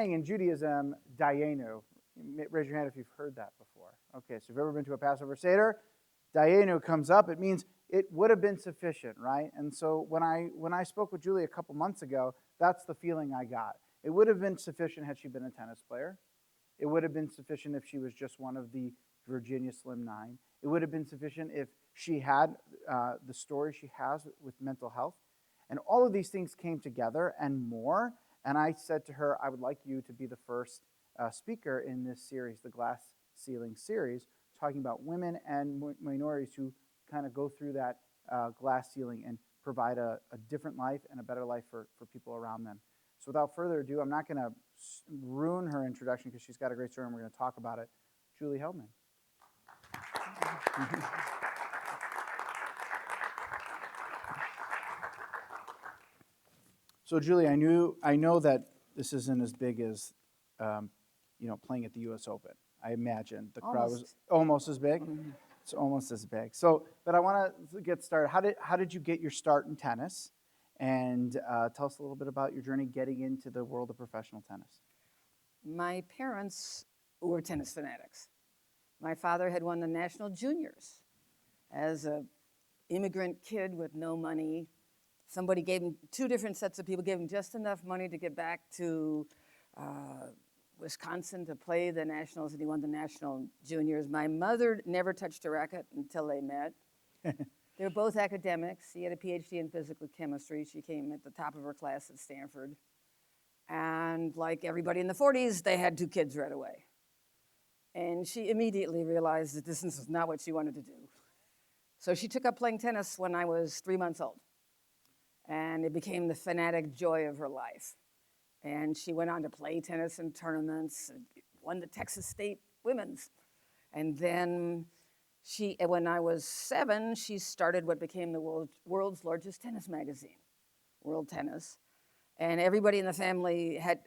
In Judaism, Dayenu. Raise your hand if you've heard that before. Okay, so if you've ever been to a Passover Seder, Dayenu comes up. It means it would have been sufficient, right? And so when I spoke with Julie a couple months ago, that's the feeling I got. It would have been sufficient had she been a tennis player. It would have been sufficient if she was just one of the Virginia Slim Nine. It would have been sufficient if she had the story she has with mental health. And all of these things came together and more. And I said to her, I would like you to be the first speaker in this series, the Glass Ceiling series, talking about women and minorities who kind of go through that glass ceiling and provide a different life and a better life for people around them. So without further ado, I'm not going to ruin her introduction because she's got a great story and we're going to talk about it. Julie Heldman. So Julie, I know that this isn't as big as playing at the U.S. Open. I imagine the crowd was almost as big. Mm-hmm. It's almost as big. So, but I want to get started. How did you get your start in tennis? And tell us a little bit about your journey getting into the world of professional tennis. My parents were tennis fanatics. My father had won the national juniors as an immigrant kid with no money. Somebody gave him, two different sets of people gave him just enough money to get back to Wisconsin to play the nationals, and he won the national juniors. My mother never touched a racket until they met. They were both academics. He had a PhD in physical chemistry. She came at the top of her class at Stanford. And like everybody in the 40s, they had two kids right away. And she immediately realized that this is not what she wanted to do. So she took up playing tennis when I was 3 months old. And it became the fanatic joy of her life. And she went on to play tennis in tournaments, and won the Texas State Women's. And then when I was 7, she started what became the world's largest tennis magazine, World Tennis. And everybody in the family had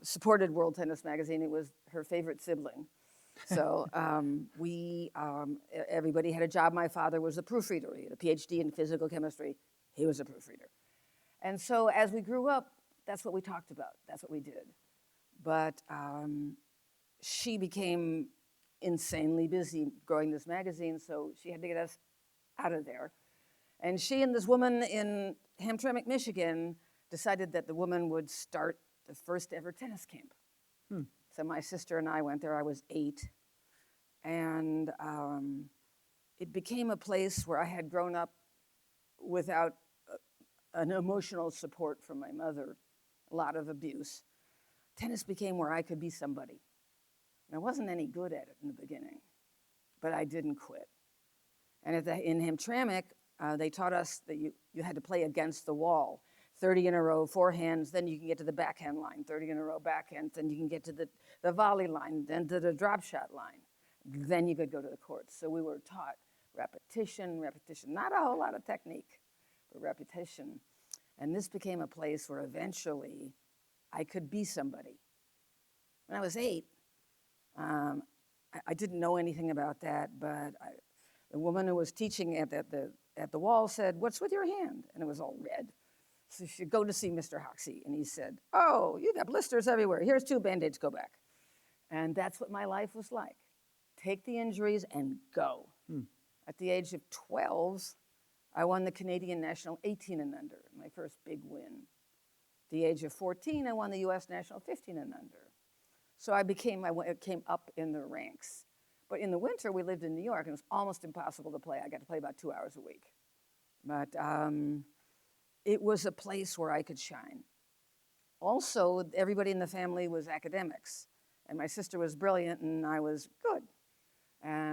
supported World Tennis magazine. It was her favorite sibling. So everybody had a job. My father was a proofreader. He had a PhD in physical chemistry. He was a proofreader. And so as we grew up, that's what we talked about. That's what we did. But she became insanely busy growing this magazine, so she had to get us out of there. And she and this woman in Hamtramck, Michigan, decided that the woman would start the first ever tennis camp. So my sister and I went there. I was 8. And it became a place where I had grown up without an emotional support from my mother, a lot of abuse. Tennis became where I could be somebody. And I wasn't any good at it in the beginning, but I didn't quit. And in Hamtramck, they taught us that you had to play against the wall, 30 in a row, forehands, then you can get to the backhand line, 30 in a row, backhands, then you can get to the volley line, then to the drop shot line. Then you could go to the courts. So we were taught repetition, not a whole lot of technique, but repetition. And this became a place where eventually I could be somebody. When I was 8, I didn't know anything about that, but the woman who was teaching at the wall said, "What's with your hand?" And it was all red. So she go to see Mr. Hoxie, and he said, "Oh, you got blisters everywhere. Here's 2 Band-Aids, go back." And that's what my life was like. Take the injuries and go. At the age of 12, I won the Canadian National 18 and under, my first big win. At the age of 14, I won the U.S. National 15 and under. So I came up in the ranks. But in the winter, we lived in New York, and it was almost impossible to play. I got to play about 2 hours a week. But it was a place where I could shine. Also, everybody in the family was academics, and my sister was brilliant, and I was good.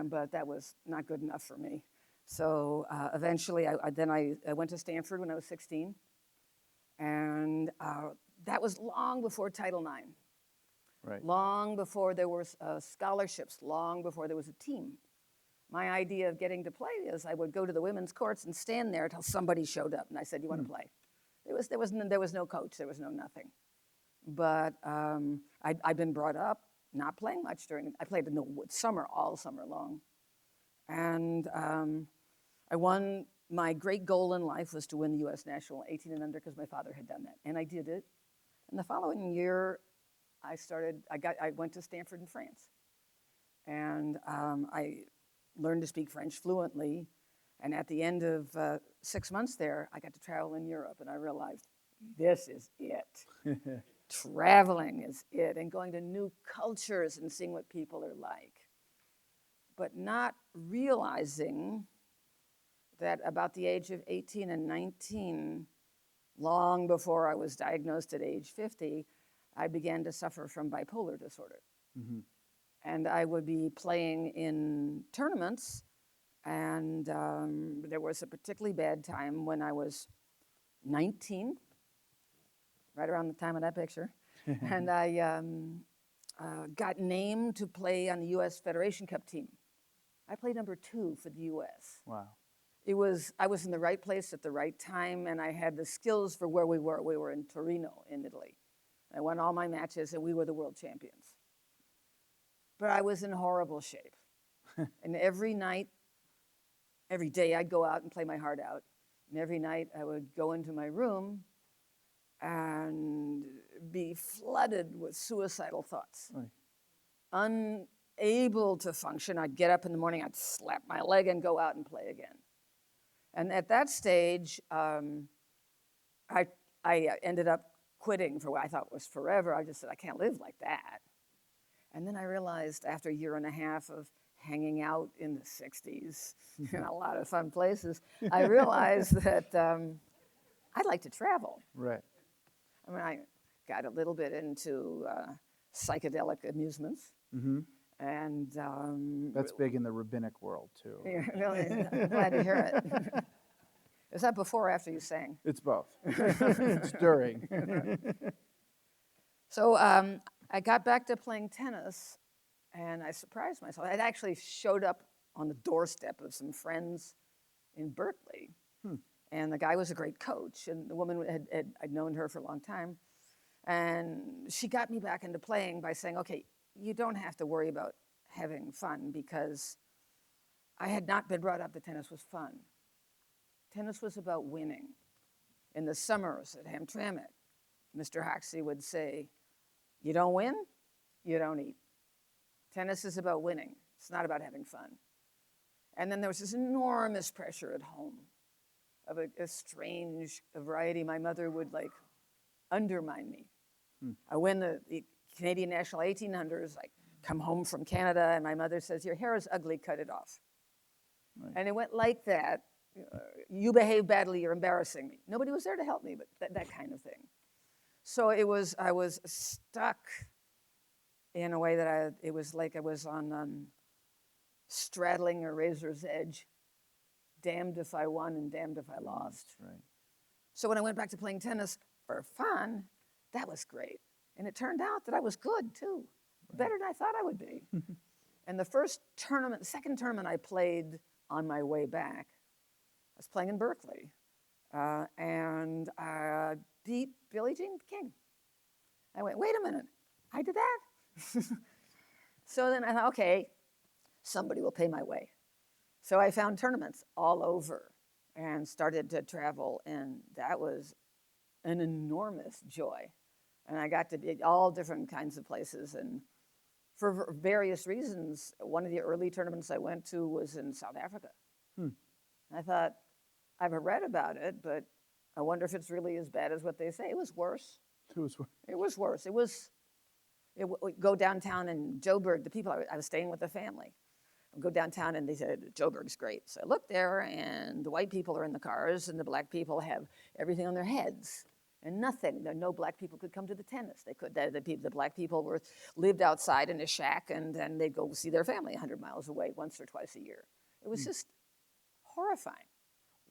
But that was not good enough for me. So eventually, I went to Stanford when I was 16, and that was long before Title IX. Right. Long before there were scholarships, long before there was a team. My idea of getting to play is I would go to the women's courts and stand there until somebody showed up, and I said, "You want to play?" There was no coach, there was no nothing. But I'd been brought up not playing much I played in the summer, all summer long. And I won, my great goal in life was to win the U.S. National 18 and under because my father had done that, and I did it. And the following year, I went to Stanford in France. And I learned to speak French fluently. And at the end of 6 months there, I got to travel in Europe, and I realized this is it. Traveling is it, and going to new cultures and seeing what people are like. But not realizing that about the age of 18 and 19, long before I was diagnosed at age 50, I began to suffer from bipolar disorder. Mm-hmm. And I would be playing in tournaments, and there was a particularly bad time when I was 19, right around the time of that picture, and I got named to play on the U.S. Federation Cup team. I played number 2 for the U.S. Wow. I was in the right place at the right time, and I had the skills for where we were. We were in Torino, in Italy. I won all my matches, and we were the world champions. But I was in horrible shape. And every night, every day, I'd go out and play my heart out. And every night, I would go into my room and be flooded with suicidal thoughts. Right. Unable to function. I'd get up in the morning, I'd slap my leg and go out and play again. And at that stage, I ended up quitting for what I thought was forever. I just said, I can't live like that. And then I realized after a year and a half of hanging out in the 60s in a lot of fun places, I realized that I'd like to travel. Right. I mean, I got a little bit into psychedelic amusements. Mm-hmm. And That's big in the rabbinic world, too. Yeah, really, I'm glad to hear it. Is that before or after you sang? It's both. It's during. So I got back to playing tennis, and I surprised myself. I'd actually showed up on the doorstep of some friends in Berkeley, and the guy was a great coach, and the woman I'd known her for a long time, and she got me back into playing by saying, okay, you don't have to worry about having fun, because I had not been brought up that tennis was fun. Tennis was about winning. In the summers at Hamtramck, Mr. Hoxie would say, you don't win, you don't eat. Tennis is about winning. It's not about having fun. And then there was this enormous pressure at home of a strange variety. My mother would undermine me. I win the Canadian National 1800s. I come home from Canada, and my mother says, your hair is ugly, cut it off. Right. And it went like that. You behave badly, you're embarrassing me. Nobody was there to help me, but that kind of thing. So I was stuck in a way that it was like I was on straddling a razor's edge, damned if I won and damned if I lost. Right. So when I went back to playing tennis for fun, that was great. And it turned out that I was good, too. Right. Better than I thought I would be. And the second tournament I played on my way back, I was playing in Berkeley, and I beat Billie Jean King. I went, wait a minute, I did that? So then I thought, okay, somebody will pay my way. So I found tournaments all over and started to travel, and that was an enormous joy. And I got to be all different kinds of places, and for various reasons, one of the early tournaments I went to was in South Africa. I thought, I've read about it, but I wonder if it's really as bad as what they say. It was worse. It was worse. It was worse. Go downtown in Joburg. The people, I was staying with the family. I'd go downtown, and they said, Joburg's great. So I looked there, and the white people are in the cars, and the black people have everything on their heads. And nothing. No black people could come to the tennis. They could. The black people lived outside in a shack, and then they'd go see their family 100 miles away once or twice a year. It was just horrifying.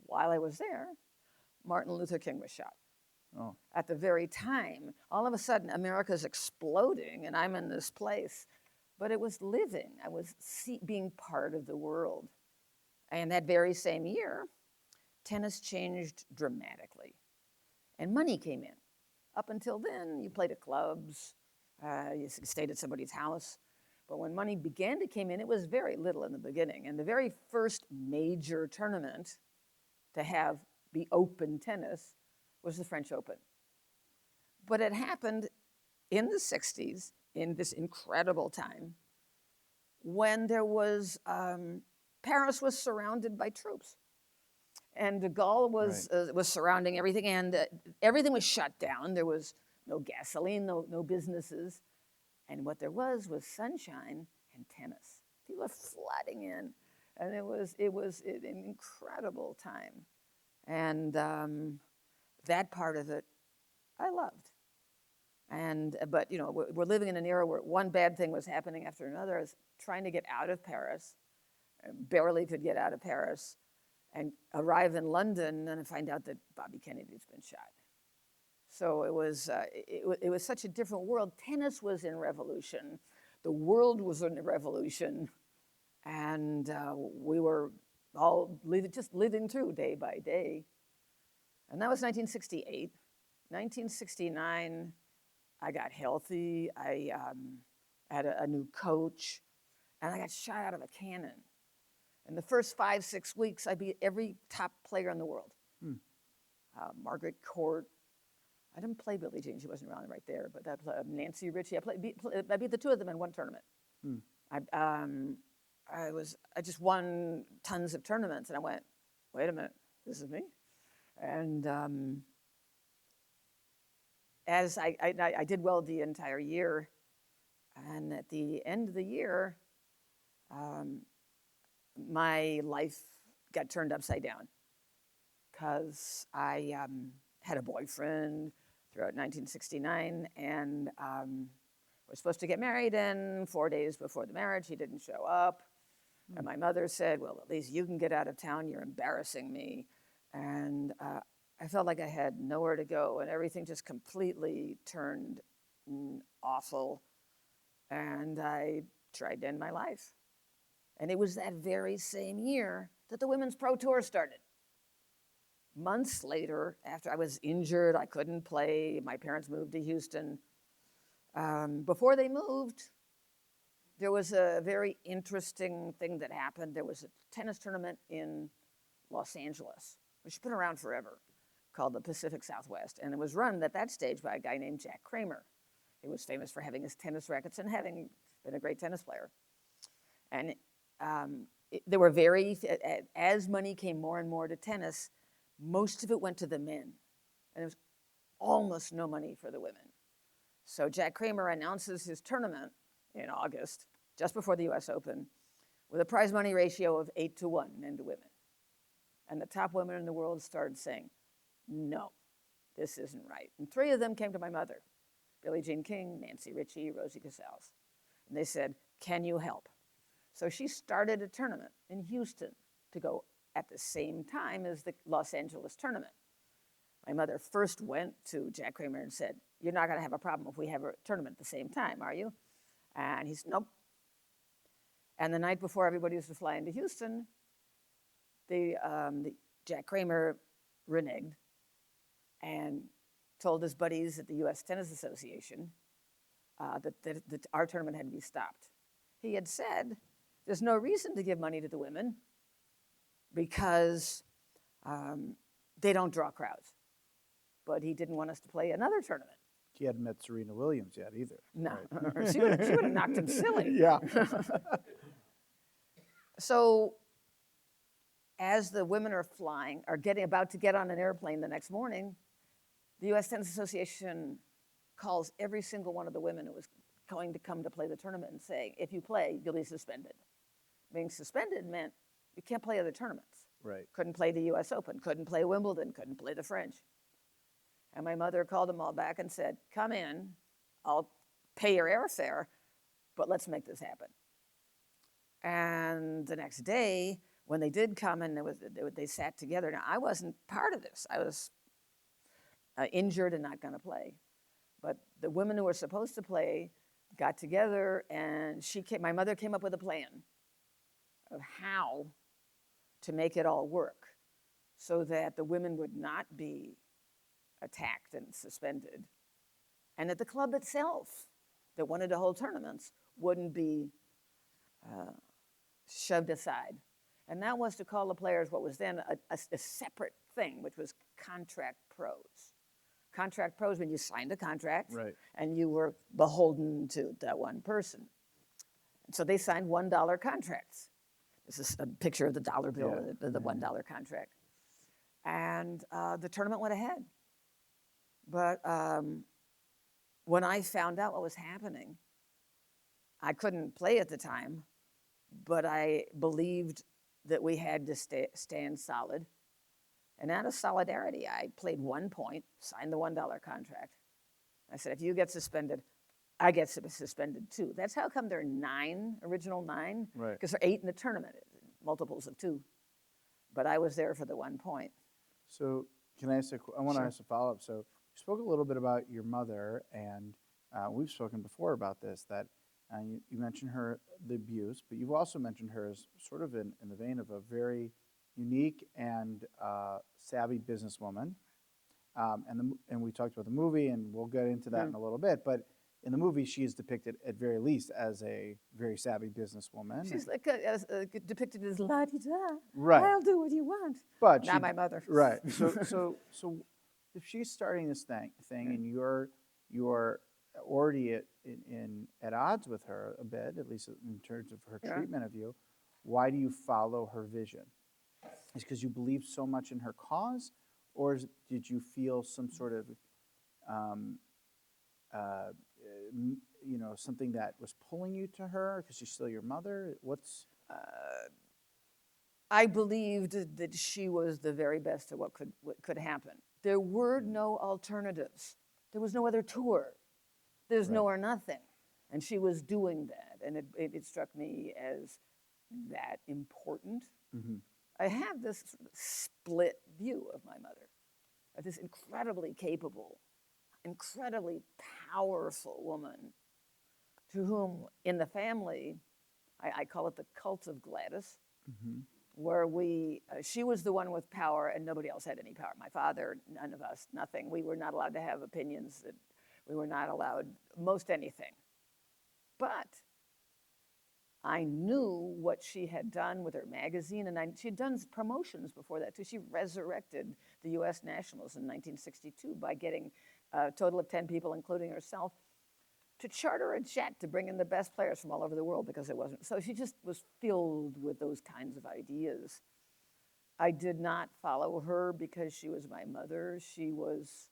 While I was there, Martin Luther King was shot. Oh. At the very time, all of a sudden, America's exploding, and I'm in this place. But it was living. I was being part of the world. And that very same year, tennis changed dramatically. And money came in. Up until then, you played at clubs, you stayed at somebody's house. But when money began to come in, it was very little in the beginning. And the very first major tournament to be open tennis was the French Open. But it happened in the 60s, in this incredible time, when there was, Paris was surrounded by troops. And de Gaulle was surrounding everything, and everything was shut down. There was no gasoline, no businesses. And what there was sunshine and tennis. People were flooding in. And it was an incredible time. And that part of it, I loved. But you know, we're living in an era where one bad thing was happening after another. I was trying to get out of Paris, barely could get out of Paris, and arrive in London and find out that Bobby Kennedy's been shot. So it was such a different world. Tennis was in revolution. The world was in revolution. And we were all just living through day by day. And that was 1968. 1969, I got healthy. I had a new coach. And I got shot out of a cannon. In the first 5-6 weeks, I beat every top player in the world. Margaret Court. I didn't play Billie Jean. She wasn't around right there. But Nancy Ritchie. I beat the two of them in one tournament. I just won tons of tournaments. And I went, wait a minute, this is me? And as I did well the entire year. And at the end of the year, my life got turned upside down because I had a boyfriend throughout 1969, and we're supposed to get married, and 4 days before the marriage, he didn't show up. And my mother said, well, at least you can get out of town. You're embarrassing me. And I felt like I had nowhere to go, and everything just completely turned awful. And I tried to end my life. And it was that very same year that the Women's Pro Tour started. Months later, after I was injured, I couldn't play, my parents moved to Houston. Before they moved, there was a very interesting thing that happened. There was a tennis tournament in Los Angeles, which has been around forever, called the Pacific Southwest. And it was run at that stage by a guy named Jack Kramer. He was famous for having his tennis rackets and having been a great tennis player. And there were as money came more and more to tennis, most of it went to the men. And there was almost no money for the women. So Jack Kramer announces his tournament in August, just before the US Open, with a prize money ratio of 8-1 men to women. And the top women in the world started saying, no, this isn't right. And 3 of them came to my mother, Billie Jean King, Nancy Ritchie, Rosie Casals. And they said, can you help? So she started a tournament in Houston to go at the same time as the Los Angeles tournament. My mother first went to Jack Kramer and said, you're not going to have a problem if we have a tournament at the same time, are you? And he said, nope. And the night before everybody was to fly into Houston, the Jack Kramer reneged and told his buddies at the U.S. Tennis Association that our tournament had to be stopped. He had said, there's no reason to give money to the women because they don't draw crowds. But he didn't want us to play another tournament. He hadn't met Serena Williams yet either. No, right? she would have knocked him silly. Yeah. So as the women are about to get on an airplane the next morning, the U.S. Tennis Association calls every single one of the women who was going to come to play the tournament and saying, if you play, you'll be suspended. Being suspended meant you can't play other tournaments. Right. Couldn't play the U.S. Open, couldn't play Wimbledon, couldn't play the French. And my mother called them all back and said, come in, I'll pay your airfare, but let's make this happen. And the next day, when they did come and they sat together. Now, I wasn't part of this. I was injured and not going to play. But the women who were supposed to play got together, and my mother came up with a plan of how to make it all work so that the women would not be attacked and suspended, and that the club itself that wanted to hold tournaments wouldn't be shoved aside. And that was to call the players what was then a separate thing, which was contract pros. Contract pros when you signed a contract, Right. and you were beholden to that one person. So they signed $1 contracts. This is a picture of the dollar bill, Yeah. the $1 contract. And the tournament went ahead. But when I found out what was happening, I couldn't play at the time, but I believed that we had to stand solid. And out of solidarity, I played 1 point, signed the $1 contract. I said, if you get suspended, I get suspended too. That's how come there are original 9, Right. because there are 8 in the tournament, multiples of 2. But I was there for the 1 point. So can I ask I want to Sure. ask a follow-up. So you spoke a little bit about your mother, and we've spoken before about this, that you mentioned the abuse, but you've also mentioned her as sort of in the vein of a very unique and savvy businesswoman. And we talked about the movie, and we'll get into that in a little bit, but in the movie, she is depicted at very least as a very savvy businesswoman. She's like depicted as la-di-da. Right. I'll do what you want. But Not my mother. Right. So if she's starting this thing and you're already at odds with her a bit, at least in terms of her treatment of you, why do you follow her vision? Is it because you believe so much in her cause, or did you feel some sort of something that was pulling you to her because she's still your mother? I believed that she was the very best at what could happen. There were no alternatives. There was no other tour. There's no or nothing. And she was doing that. And it struck me as that important. Mm-hmm. I have this sort of split view of my mother, of this incredibly capable, incredibly powerful woman to whom in the family, I call it the cult of Gladys, where she was the one with power and nobody else had any power. My father, none of us, nothing. We were not allowed to have opinions. We were not allowed most anything. But I knew what she had done with her magazine, and she had done promotions before that too. She resurrected the U.S. Nationals in 1962 by getting a total of 10 people, including herself, to charter a jet to bring in the best players from all over the world because it wasn't. So she just was filled with those kinds of ideas. I did not follow her because she was my mother. She was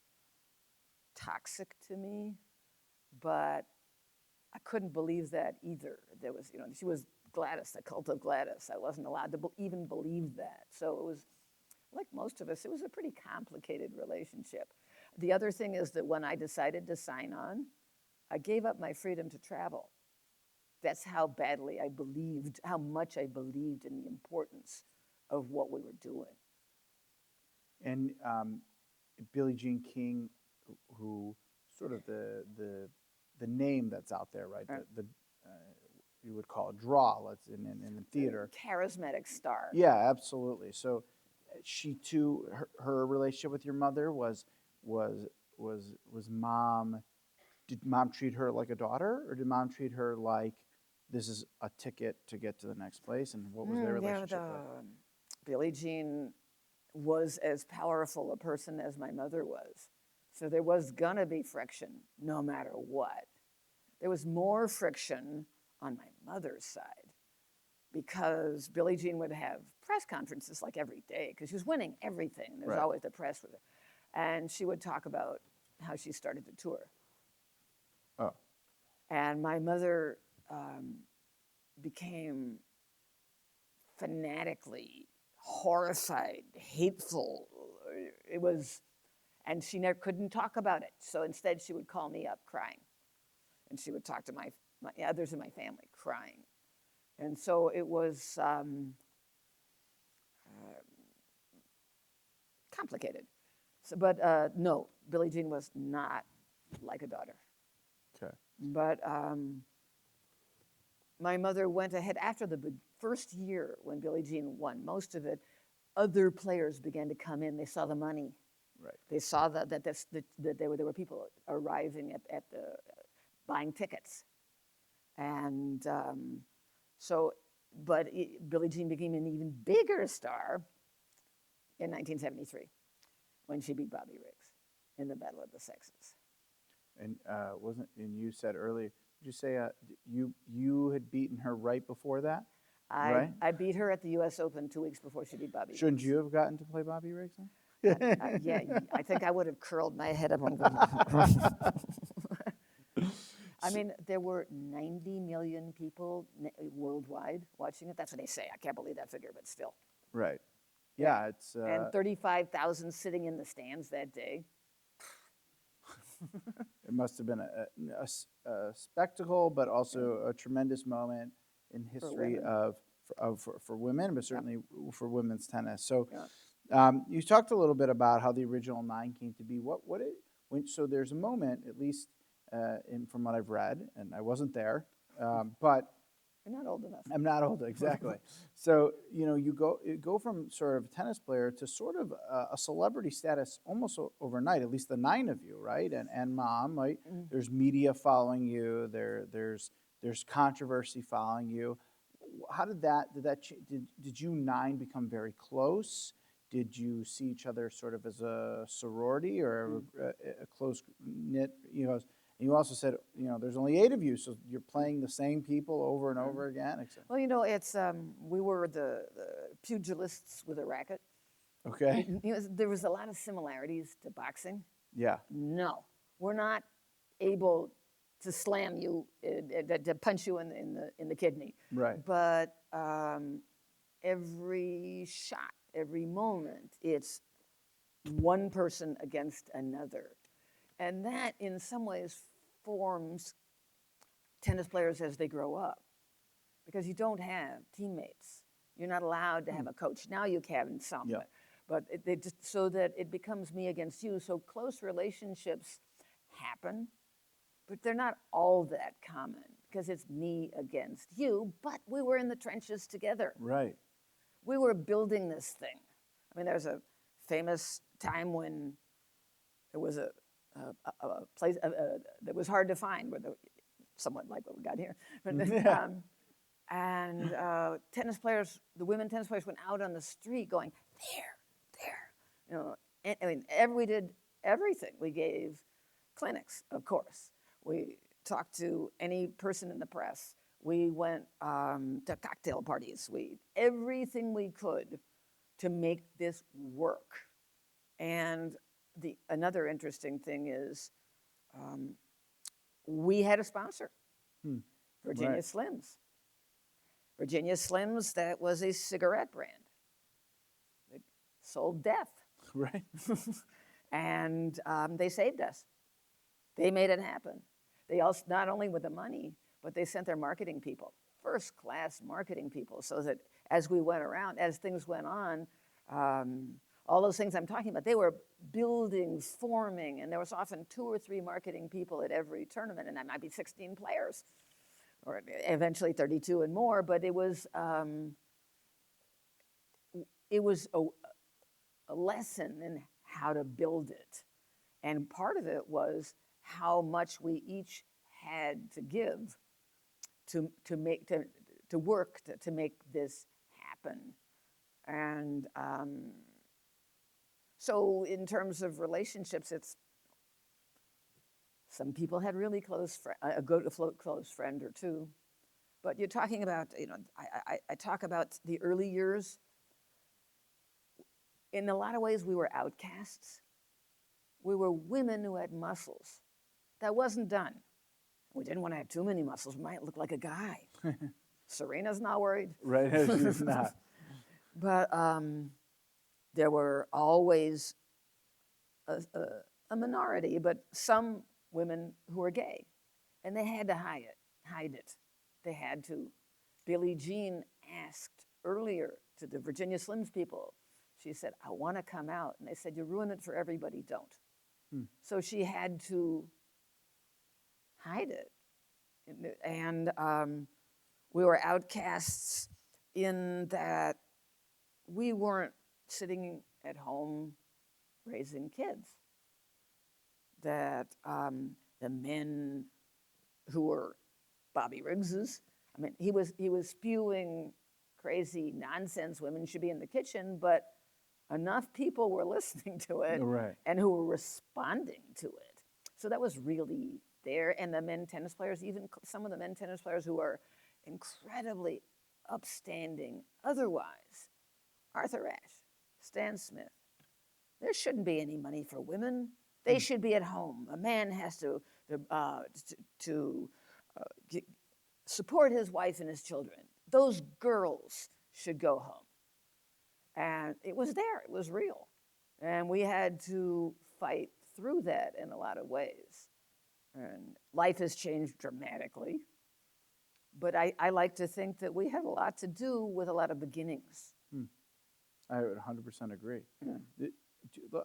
toxic to me, but I couldn't believe that either. There was, she was Gladys, the cult of Gladys. I wasn't allowed to even believe that. So it was, like most of us, it was a pretty complicated relationship. The other thing is that when I decided to sign on, I gave up my freedom to travel. That's how badly I believed, how much I believed in the importance of what we were doing. And Billie Jean King, who sort of the name that's out there, right? You would call a draw, let's in the theater. Charismatic star. Yeah, absolutely. So she too, her relationship with your mother was mom. Did mom treat her like a daughter, or did mom treat her like this is a ticket to get to the next place? And what was their relationship like? Billie Jean was as powerful a person as my mother was. So there was going to be friction no matter what. There was more friction on my mother's side because Billie Jean would have press conferences like every day because she was winning everything. There was always the press with her. And she would talk about how she started the tour. Oh. And my mother became fanatically horrified, hateful. It was, and she never couldn't talk about it. So instead, she would call me up crying, and she would talk to my others in my family crying, and so it was complicated. So, but no, Billie Jean was not like a daughter. Okay. But my mother went ahead after the first year when Billie Jean won most of it. Other players began to come in. They saw the money. Right. They saw that there were people arriving at the buying tickets, and Billie Jean became an even bigger star in 1973 when she beat Bobby Riggs. in the battle of the sexes. And you said earlier? Did you say you had beaten her right before that? Right? I beat her at the U.S. Open 2 weeks before she beat Bobby. Shouldn't you have gotten to play Bobby Riggs then? Yeah, I think I would have curled my head up on. I mean, there were 90 million people worldwide watching it. That's what they say. I can't believe that figure, but still. Right. Yeah, it's And 35,000 sitting in the stands that day. it must have been a spectacle, but also a tremendous moment in history for women, but certainly for women's tennis. So, you talked a little bit about how the original 9 came to be. So there's a moment, at least from what I've read, and I wasn't there, but You're not old enough. I'm not old, exactly. So, you go from sort of a tennis player to sort of a celebrity status almost overnight, at least the 9 of you, right? And mom, right? Mm-hmm. There's media following you. There's controversy following you. How did did you 9 become very close? Did you see each other sort of as a sorority or a close-knit, and you also said, there's only 8 of you, so you're playing the same people over and over again, etc. Well, it's we were the pugilists with a racket. Okay. There was a lot of similarities to boxing. Yeah. No, we're not able to slam you, to punch you in the kidney. Right. But every shot, every moment, it's one person against another. And that, in some ways, forms tennis players as they grow up. Because you don't have teammates. You're not allowed to have a coach. Now you can some, but so that it becomes me against you. So close relationships happen, but they're not all that common because it's me against you, but we were in the trenches together. Right. We were building this thing. I mean, there's a famous time when there was a place that was hard to find, somewhat like what we got here. But tennis players, the women tennis players, went out on the street going, there. We did everything. We gave clinics, of course. We talked to any person in the press. We went to cocktail parties. Everything we could to make this work. And another interesting thing is we had a sponsor, Virginia Slims. Virginia Slims, that was a cigarette brand. It sold death. Right. And they saved us. They made it happen. They also, not only with the money, but they sent their marketing people, first-class marketing people, so that as we went around, as things went on, all those things I'm talking about, they were building, forming, and there was often 2 or 3 marketing people at every tournament, and that might be 16 players, or eventually 32 and more, but it was a lesson in how to build it. And part of it was how much we each had to give to work to make this happen. And so in terms of relationships, some people had really close a close friend or two. But you're talking about, I talk about the early years. In a lot of ways, we were outcasts. We were women who had muscles. That wasn't done. We didn't want to have too many muscles. We might look like a guy. Serena's not worried. Right, she's not. But there were always a minority, but some women who were gay. And they had to hide it. They had to. Billie Jean asked earlier to the Virginia Slims people, she said, I want to come out. And they said, you ruin it for everybody, don't. So she had to hide it. And we were outcasts in that we weren't sitting at home raising kids. That the men who were Bobby Riggs's, I mean, he was spewing crazy nonsense. Women should be in the kitchen, but enough people were listening to it Right. and who were responding to it. So that was really there. And the men tennis players, even some of the men tennis players who are incredibly upstanding otherwise, Arthur Ashe, Stan Smith, there shouldn't be any money for women. They should be at home. A man has to support his wife and his children. Those girls should go home. And it was there. It was real. And we had to fight through that in a lot of ways. And life has changed dramatically. But I like to think that we had a lot to do with a lot of beginnings. I would 100% agree. Yeah.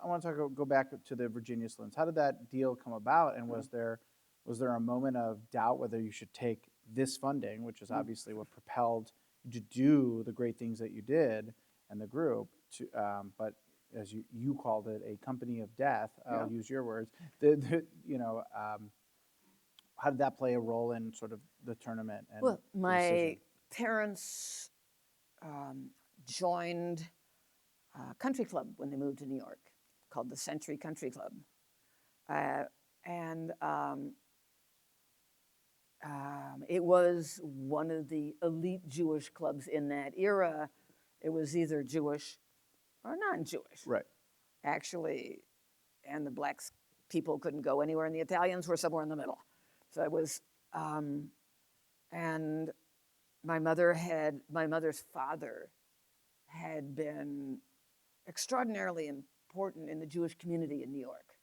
I want to go back to the Virginia Slims. How did that deal come about? And was there a moment of doubt whether you should take this funding, which is obviously what propelled you to do the great things that you did and the group, but as you called it, a company of death, I'll use your words, how did that play a role in sort of the tournament? And well, the my decision? parents joined a country club when they moved to New York called the Century Country Club. And it was one of the elite Jewish clubs in that era. It was either Jewish or non-Jewish. Right. Actually, and the black people couldn't go anywhere, and the Italians were somewhere in the middle. So it was, and my mother's father had been extraordinarily important in the Jewish community in New York.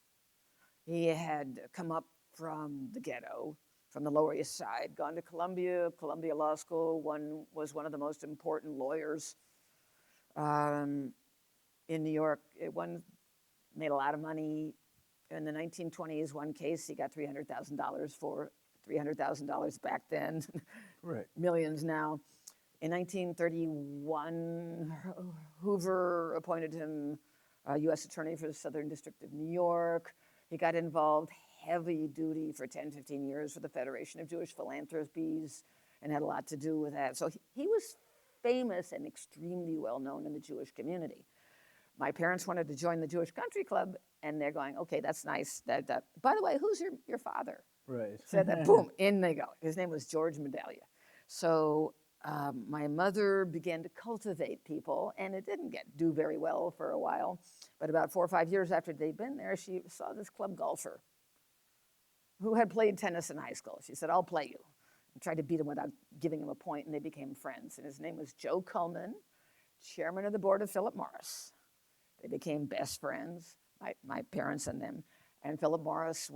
He had come up from the ghetto, from the Lower East Side, gone to Columbia Law School, was one of the most important lawyers in New York. One made a lot of money. In the 1920s, one case, he got $300,000 for $300,000 back then, Right. millions now. In 1931, Hoover appointed him U.S. Attorney for the Southern District of New York. He got involved heavy duty for 10, 15 years for the Federation of Jewish Philanthropies and had a lot to do with that. So he was famous and extremely well known in the Jewish community. My parents wanted to join the Jewish Country Club, and they're going, okay, that's nice. By the way, who's your father? Right. Said that, boom, in they go. His name was George Medallia. So my mother began to cultivate people, and it didn't do very well for a while. But about 4 or 5 years after they'd been there, she saw this club golfer who had played tennis in high school. She said, I'll play you. And tried to beat him without giving him a point, and they became friends. And his name was Joe Cullman, chairman of the board of Philip Morris. They became best friends, my parents and them. And Philip Morris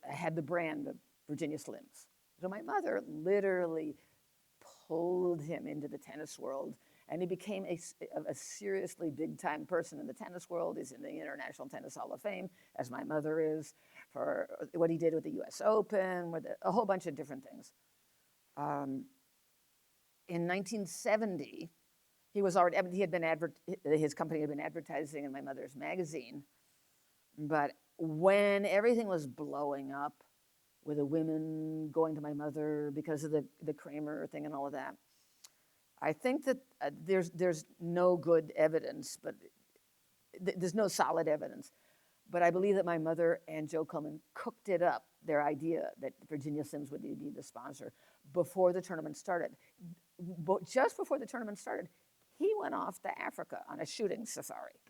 had the brand of Virginia Slims. So my mother literally pulled him into the tennis world, and he became a seriously big-time person in the tennis world. He's in the International Tennis Hall of Fame, as my mother is, for what he did with the U.S. Open, with a whole bunch of different things. In 1970, his company had been advertising in my mother's magazine. But when everything was blowing up with the women going to my mother because of the Kramer thing and all of that, I think that there's no good evidence, but there's no solid evidence. But I believe that my mother and Joe Cullman cooked it up, their idea that Virginia Slims would be the sponsor, before the tournament started. But just before the tournament started, he went off to Africa on a shooting safari.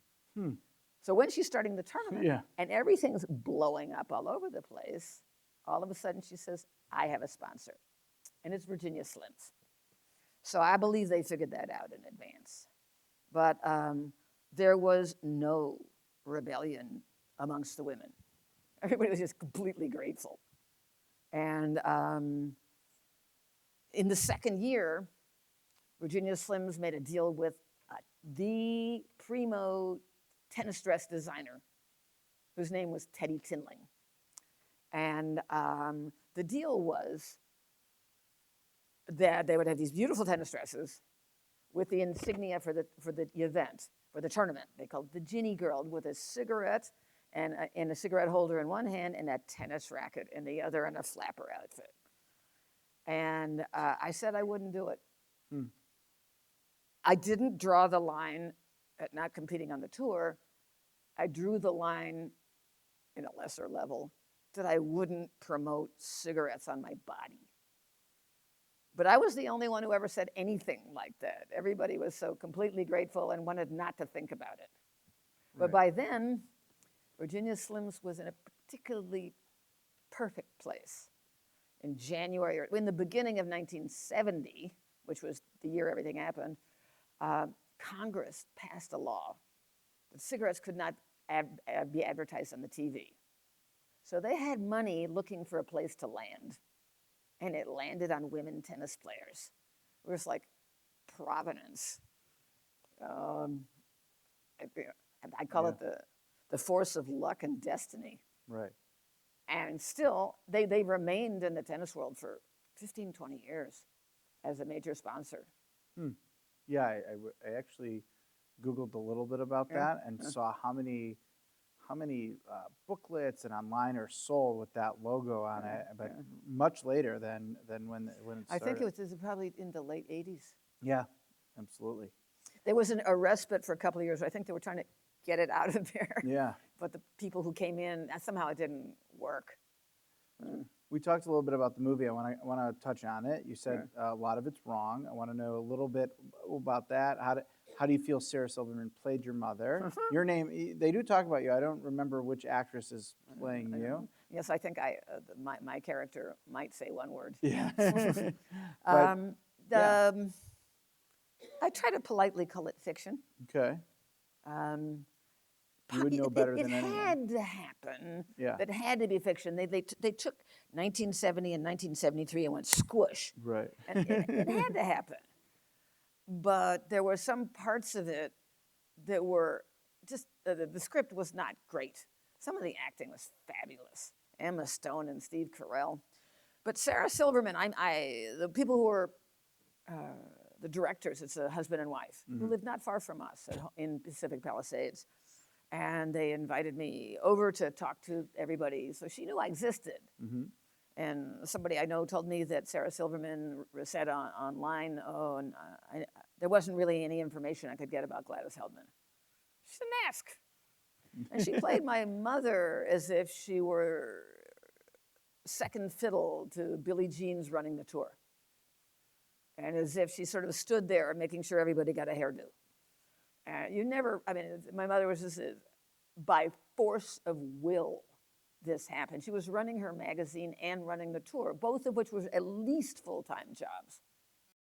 So when she's starting the tournament and everything's blowing up all over the place, all of a sudden she says, I have a sponsor, and it's Virginia Slims. So I believe they figured that out in advance. But there was no rebellion amongst the women. Everybody was just completely grateful. And in the second year, Virginia Slims made a deal with the primo tennis dress designer, whose name was Teddy Tinling. And the deal was that they would have these beautiful tennis dresses with the insignia for the event, for the tournament. They called it the Ginny Girl, with a cigarette and a cigarette holder in one hand and a tennis racket in the other, and a flapper outfit. And I said I wouldn't do it. I didn't draw the line at not competing on the tour, I drew the line in a lesser level that I wouldn't promote cigarettes on my body. But I was the only one who ever said anything like that. Everybody was so completely grateful and wanted not to think about it. But Right. by then, Virginia Slims was in a particularly perfect place. In January, or in the beginning of 1970, which was the year everything happened, Congress passed a law that cigarettes could not be advertised on the TV. So they had money looking for a place to land, and it landed on women tennis players. It was like providence. I call it the force of luck and destiny. Right. And still, they remained in the tennis world for 15, 20 years as a major sponsor. Yeah, I actually Googled a little bit about that and saw how many booklets and online are sold with that logo on it, but much later than when it started. I think it was probably in the late 80s. Yeah, absolutely. There was a respite for a couple of years. I think they were trying to get it out of there. Yeah. But the people who came in, somehow it didn't work. We talked a little bit about the movie. I want to touch on it. You said a lot of it's wrong. I want to know a little bit about that. How do you feel Sarah Silverman played your mother? Your name, they do talk about you. I don't remember which actress is playing you. Yes, I think my character might say one word. Yeah. I try to politely call it fiction. Okay. You would know better than anyone. It had to happen. Yeah. It had to be fiction. They took 1970 and 1973 and went squish. Right. And it had to happen. But there were some parts of it that were just, the script was not great. Some of the acting was fabulous. Emma Stone and Steve Carell. But Sarah Silverman, the people who were the directors, it's a husband and wife, who lived not far from us in Pacific Palisades. And they invited me over to talk to everybody. So she knew I existed. And somebody I know told me that Sarah Silverman said online, there wasn't really any information I could get about Gladys Heldman. She didn't ask. And she played my mother as if she were second fiddle to Billie Jean's running the tour. And as if she sort of stood there making sure everybody got a hairdo. My mother was just, by force of will, this happened. She was running her magazine and running the tour, both of which were at least full-time jobs.